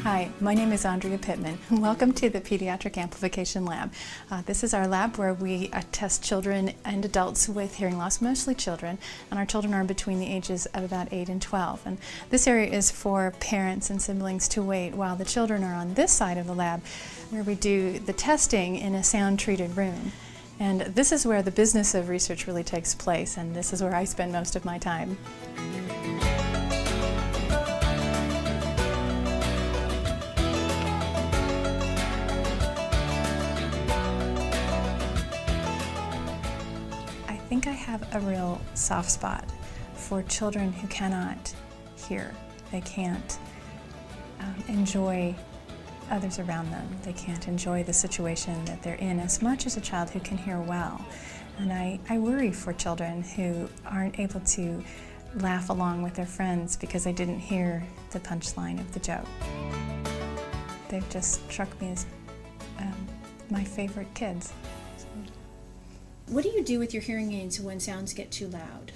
Hi, my name is Andrea Pittmann. Welcome to the Pediatric Amplification Lab. This is our lab where we test children and adults with hearing loss, mostly children, and our children are between the ages of about 8 and 12. And this area is for parents and siblings to wait while the children are on this side of the lab where we do the testing in a sound-treated room. And this is where the business of research really takes place, and this is where I spend most of my time. I think I have a real soft spot for children who cannot hear. They can't enjoy others around them. They can't enjoy the situation that they're in as much as a child who can hear well. And I worry for children who aren't able to laugh along with their friends because they didn't hear the punchline of the joke. They've just struck me as my favorite kids. What do you do with your hearing aids when sounds get too loud?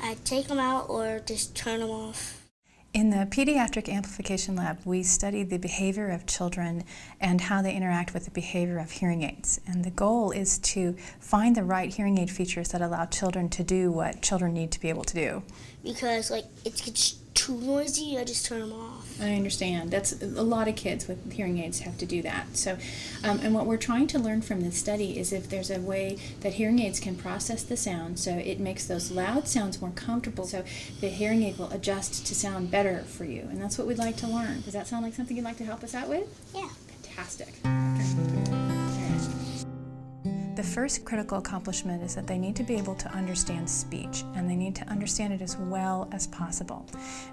I take them out or just turn them off. In the Pediatric Amplification Lab, we study the behavior of children and how they interact with the behavior of hearing aids. And the goal is to find the right hearing aid features that allow children to do what children need to be able to do. Because it gets too noisy, I just turn them off. I understand. That's a lot of kids with hearing aids have to do that. So, and what we're trying to learn from this study is if there's a way that hearing aids can process the sound so it makes those loud sounds more comfortable, so the hearing aid will adjust to sound better for you. And that's what we'd like to learn. Does that sound like something you'd like to help us out with? Yeah. Fantastic. The first critical accomplishment is that they need to be able to understand speech, and they need to understand it as well as possible.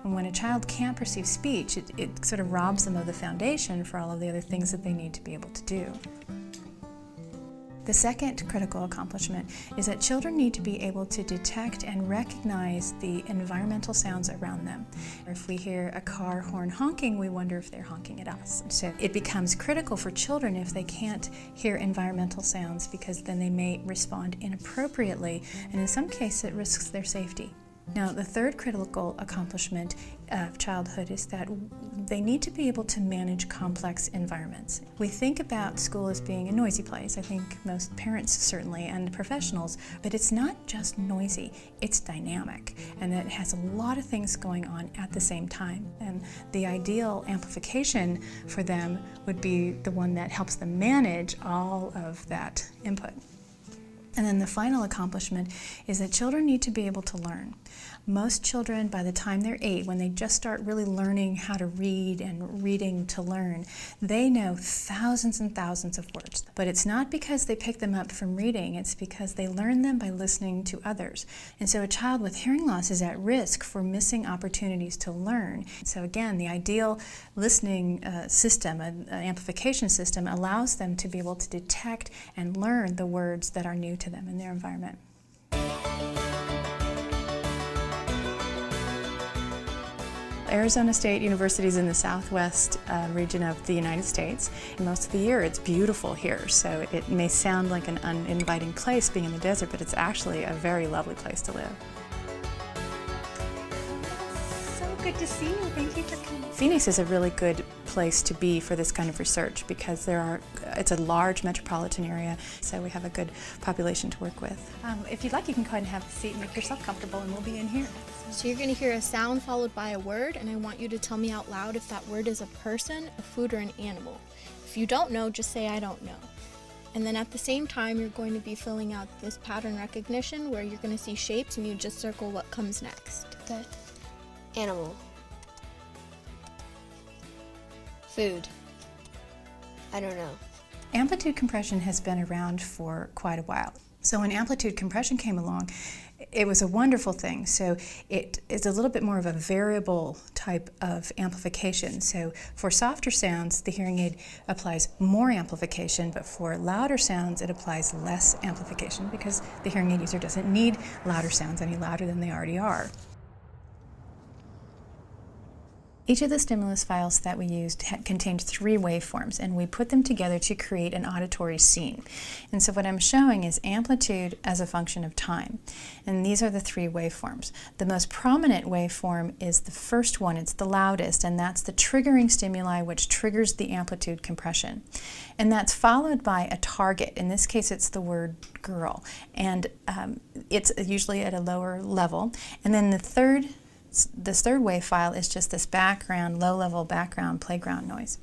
And when a child can't perceive speech, it sort of robs them of the foundation for all of the other things that they need to be able to do. The second critical accomplishment is that children need to be able to detect and recognize the environmental sounds around them. If we hear a car horn honking, we wonder if they're honking at us. So it becomes critical for children if they can't hear environmental sounds, because then they may respond inappropriately, and in some cases it risks their safety. Now, the third critical accomplishment of childhood is that they need to be able to manage complex environments. We think about school as being a noisy place, I think most parents certainly, and professionals, but it's not just noisy, it's dynamic, and it has a lot of things going on at the same time. And the ideal amplification for them would be the one that helps them manage all of that input. And then the final accomplishment is that children need to be able to learn. Most children, by the time they're 8, when they just start really learning how to read and reading to learn, they know thousands and thousands of words. But it's not because they pick them up from reading, it's because they learn them by listening to others. And so a child with hearing loss is at risk for missing opportunities to learn. So again, the ideal listening system, an amplification system, allows them to be able to detect and learn the words that are new to them in their environment. Arizona State University is in the southwest region of the United States. Most of the year it's beautiful here, so it may sound like an uninviting place being in the desert, but it's actually a very lovely place to live. So good to see you. Thank you for coming. Phoenix is a really good place to be for this kind of research because it's a large metropolitan area, so we have a good population to work with. If you'd like, you can go ahead and have a seat and make yourself comfortable, and we'll be in here. So you're going to hear a sound followed by a word, and I want you to tell me out loud if that word is a person, a food, or an animal. If you don't know, just say I don't know. And then at the same time, you're going to be filling out this pattern recognition where you're going to see shapes and you just circle what comes next. Okay. Animal. Food. I don't know. Amplitude compression has been around for quite a while. So when amplitude compression came along, it was a wonderful thing. So it is a little bit more of a variable type of amplification. So for softer sounds, the hearing aid applies more amplification, but for louder sounds, it applies less amplification because the hearing aid user doesn't need louder sounds any louder than they already are. Each of the stimulus files that we used contained 3 waveforms, and we put them together to create an auditory scene. And so what I'm showing is amplitude as a function of time. And these are the 3 waveforms. The most prominent waveform is the first one. It's the loudest, and that's the triggering stimuli which triggers the amplitude compression. And that's followed by a target. In this case, it's the word girl. And it's usually at a lower level. And then this third wave file is just this background, low-level background playground noise.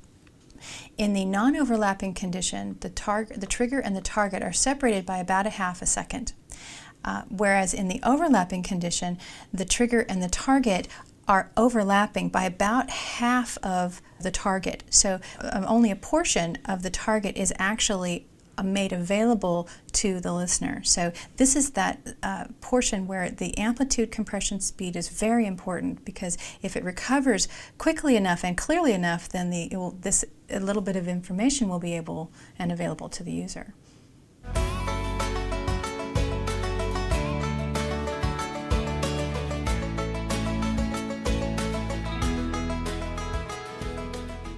In the non-overlapping condition, the trigger and the target are separated by about a half a second. Whereas in the overlapping condition, the trigger and the target are overlapping by about half of the target. So only a portion of the target is actually made available to the listener. So this is that portion where the amplitude compression speed is very important, because if it recovers quickly enough and clearly enough, then a little bit of information will be able and available to the user.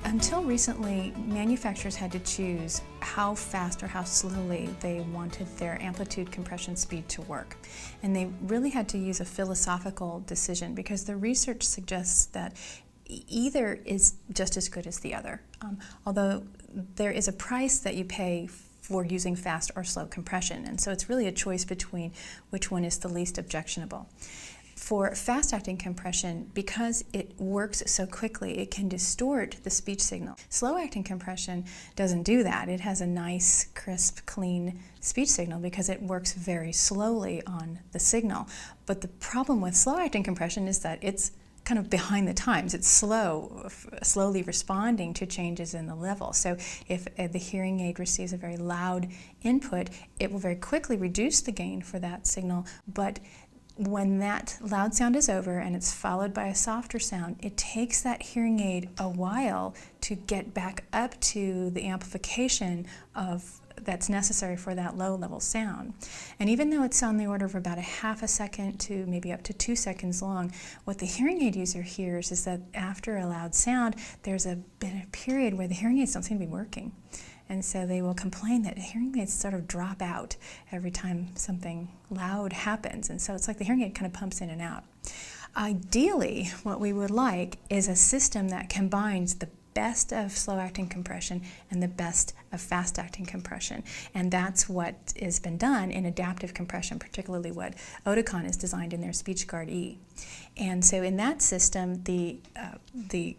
Until recently, manufacturers had to choose how fast or how slowly they wanted their amplitude compression speed to work. And they really had to use a philosophical decision, because the research suggests that either is just as good as the other. Although there is a price that you pay for using fast or slow compression, and so it's really a choice between which one is the least objectionable. For fast-acting compression, because it works so quickly, it can distort the speech signal. Slow-acting compression doesn't do that. It has a nice, crisp, clean speech signal because it works very slowly on the signal. But the problem with slow-acting compression is that it's kind of behind the times. It's slowly responding to changes in the level. So if the hearing aid receives a very loud input, it will very quickly reduce the gain for that signal, but when that loud sound is over and it's followed by a softer sound, it takes that hearing aid a while to get back up to the amplification that's necessary for that low-level sound. And even though it's on the order of about a half a second to maybe up to 2 seconds long, what the hearing aid user hears is that after a loud sound, there's a period where the hearing aids don't seem to be working. And so they will complain that hearing aids sort of drop out every time something loud happens. And so it's like the hearing aid kind of pumps in and out. Ideally, what we would like is a system that combines the best of slow-acting compression and the best of fast-acting compression. And that's what has been done in adaptive compression, particularly what Oticon has designed in their SpeechGuard E. And so in that system, the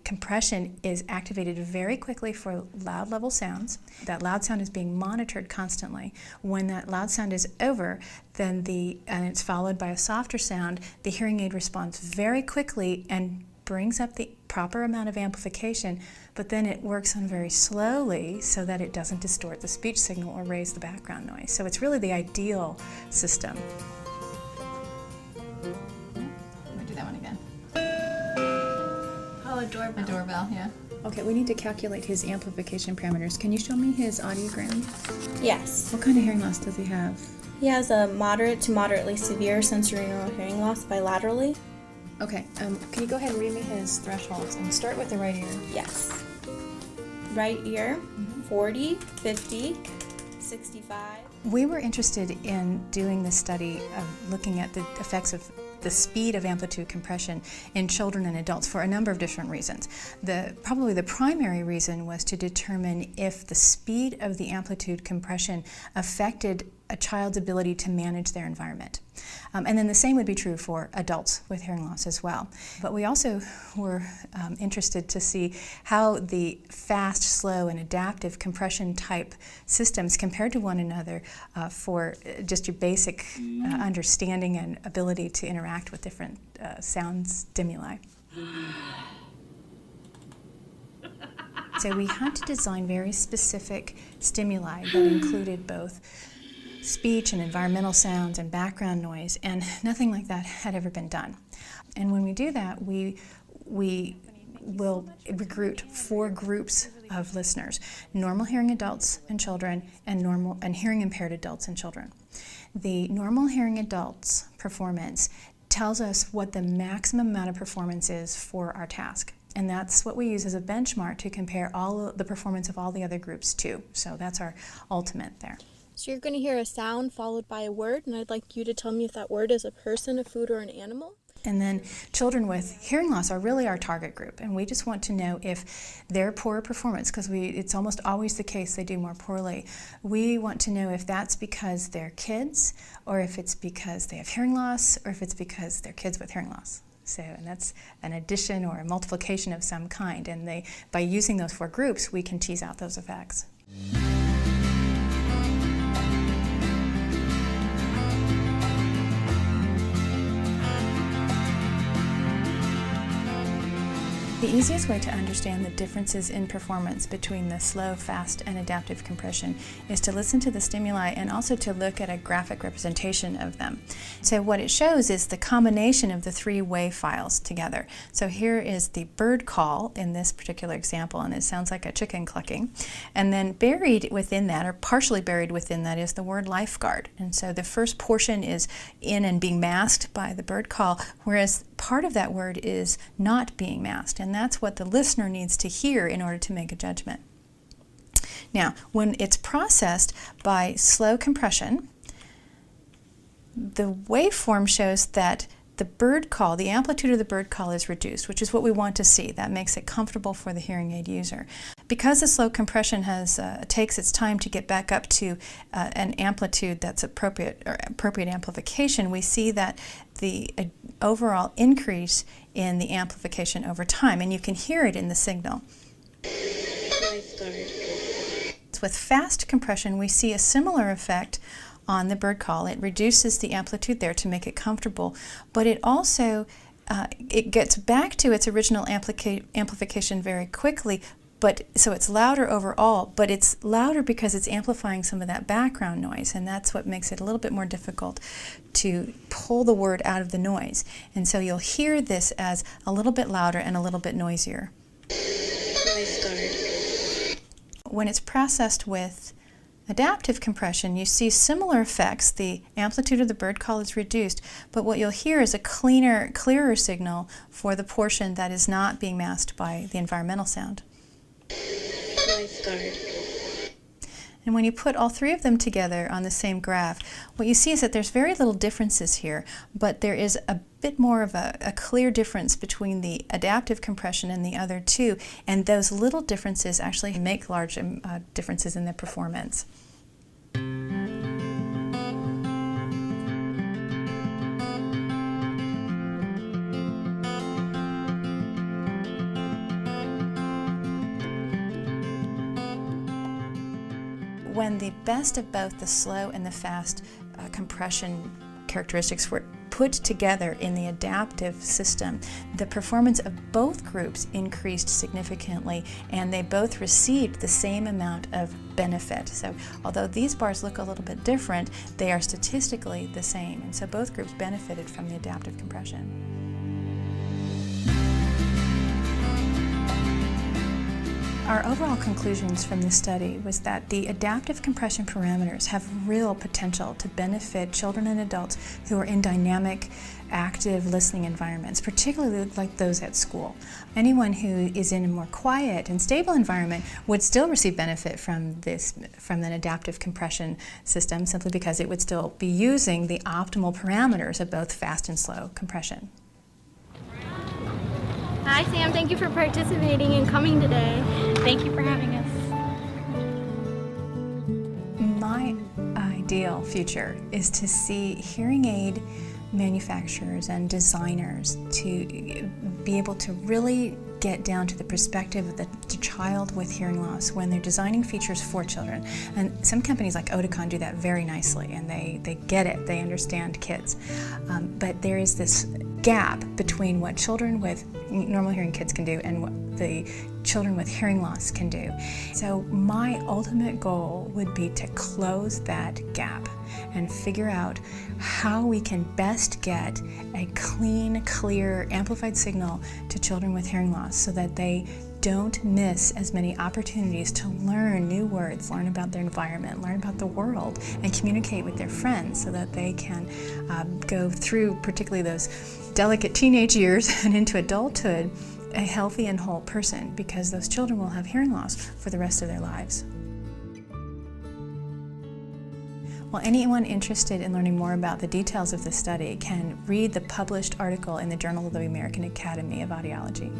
compression is activated very quickly for loud level sounds. That loud sound is being monitored constantly. When that loud sound is over, then and it's followed by a softer sound, the hearing aid responds very quickly and brings up the proper amount of amplification, but then it works on very slowly so that it doesn't distort the speech signal or raise the background noise. So it's really the ideal system. Let me do that one again. Oh, a doorbell. A doorbell, yeah. Okay, we need to calculate his amplification parameters. Can you show me his audiogram? Yes. What kind of hearing loss does he have? He has a moderate to moderately severe sensorineural hearing loss bilaterally. Okay, can you go ahead and read me his thresholds and start with the right ear? Yes. Right ear, 40, 50, 65. We were interested in doing this study of looking at the effects of the speed of amplitude compression in children and adults for a number of different reasons. Probably the primary reason was to determine if the speed of the amplitude compression affected a child's ability to manage their environment. And then the same would be true for adults with hearing loss as well. But we also were interested to see how the fast, slow, and adaptive compression type systems compared to one another for just your basic understanding and ability to interact with different sound stimuli. So we had to design very specific stimuli that included both speech and environmental sounds and background noise, and nothing like that had ever been done. And when we do that, we will recruit 4 groups of listeners: normal hearing adults and children, and hearing impaired adults and children. The normal hearing adults performance tells us what the maximum amount of performance is for our task. And that's what we use as a benchmark to compare all the performance of all the other groups to. So that's our ultimate there. So you're going to hear a sound followed by a word, and I'd like you to tell me if that word is a person, a food, or an animal. And then children with hearing loss are really our target group, and we just want to know if their poor performance, because it's almost always the case they do more poorly, we want to know if that's because they're kids, or if it's because they have hearing loss, or if it's because they're kids with hearing loss. So, and that's an addition or a multiplication of some kind, and by using those 4 groups, we can tease out those effects. The easiest way to understand the differences in performance between the slow, fast, and adaptive compression is to listen to the stimuli and also to look at a graphic representation of them. So what it shows is the combination of the 3 wave files together. So here is the bird call in this particular example, and it sounds like a chicken clucking. And then buried within that, or partially buried within that, is the word lifeguard. And so the first portion is in and being masked by the bird call, whereas part of that word is not being masked, and that's what the listener needs to hear in order to make a judgment. Now, when it's processed by slow compression, the waveform shows that the bird call, the amplitude of the bird call is reduced, which is what we want to see. That makes it comfortable for the hearing aid user. Because the slow compression takes its time to get back up to an amplitude that's appropriate amplification, we see that the overall increase in the amplification over time, and you can hear it in the signal. With fast compression, we see a similar effect on the bird call. It reduces the amplitude there to make it comfortable, but it also it gets back to its original amplification very quickly, so it's louder overall, but it's louder because it's amplifying some of that background noise, and that's what makes it a little bit more difficult to pull the word out of the noise. And so you'll hear this as a little bit louder and a little bit noisier. When it's processed with adaptive compression, you see similar effects. The amplitude of the bird call is reduced, but what you'll hear is a clearer signal for the portion that is not being masked by the environmental sound. And when you put all 3 of them together on the same graph, what you see is that there's very little differences here, but there is a bit more of a clear difference between the adaptive compression and the other 2, and those little differences actually make large differences in the performance. When the best of both the slow and the fast compression characteristics were put together in the adaptive system, the performance of both groups increased significantly, and they both received the same amount of benefit. So although these bars look a little bit different, they are statistically the same, and so both groups benefited from the adaptive compression. Our overall conclusions from this study was that the adaptive compression parameters have real potential to benefit children and adults who are in dynamic, active listening environments, particularly like those at school. Anyone who is in a more quiet and stable environment would still receive benefit from an adaptive compression system, simply because it would still be using the optimal parameters of both fast and slow compression. Hi Sam, thank you for participating and coming today. Thank you for having us. My ideal future is to see hearing aid manufacturers and designers to be able to really get down to the perspective of the child with hearing loss when they're designing features for children. And some companies like Oticon do that very nicely, and they get it, they understand kids. But there is this gap between what children with normal hearing kids can do and what the children with hearing loss can do. So my ultimate goal would be to close that gap and figure out how we can best get a clean, clear, amplified signal to children with hearing loss so that they don't miss as many opportunities to learn new words, learn about their environment, learn about the world, and communicate with their friends so that they can go through particularly those delicate teenage years and into adulthood a healthy and whole person, because those children will have hearing loss for the rest of their lives. Well, anyone interested in learning more about the details of the study can read the published article in the Journal of the American Academy of Audiology.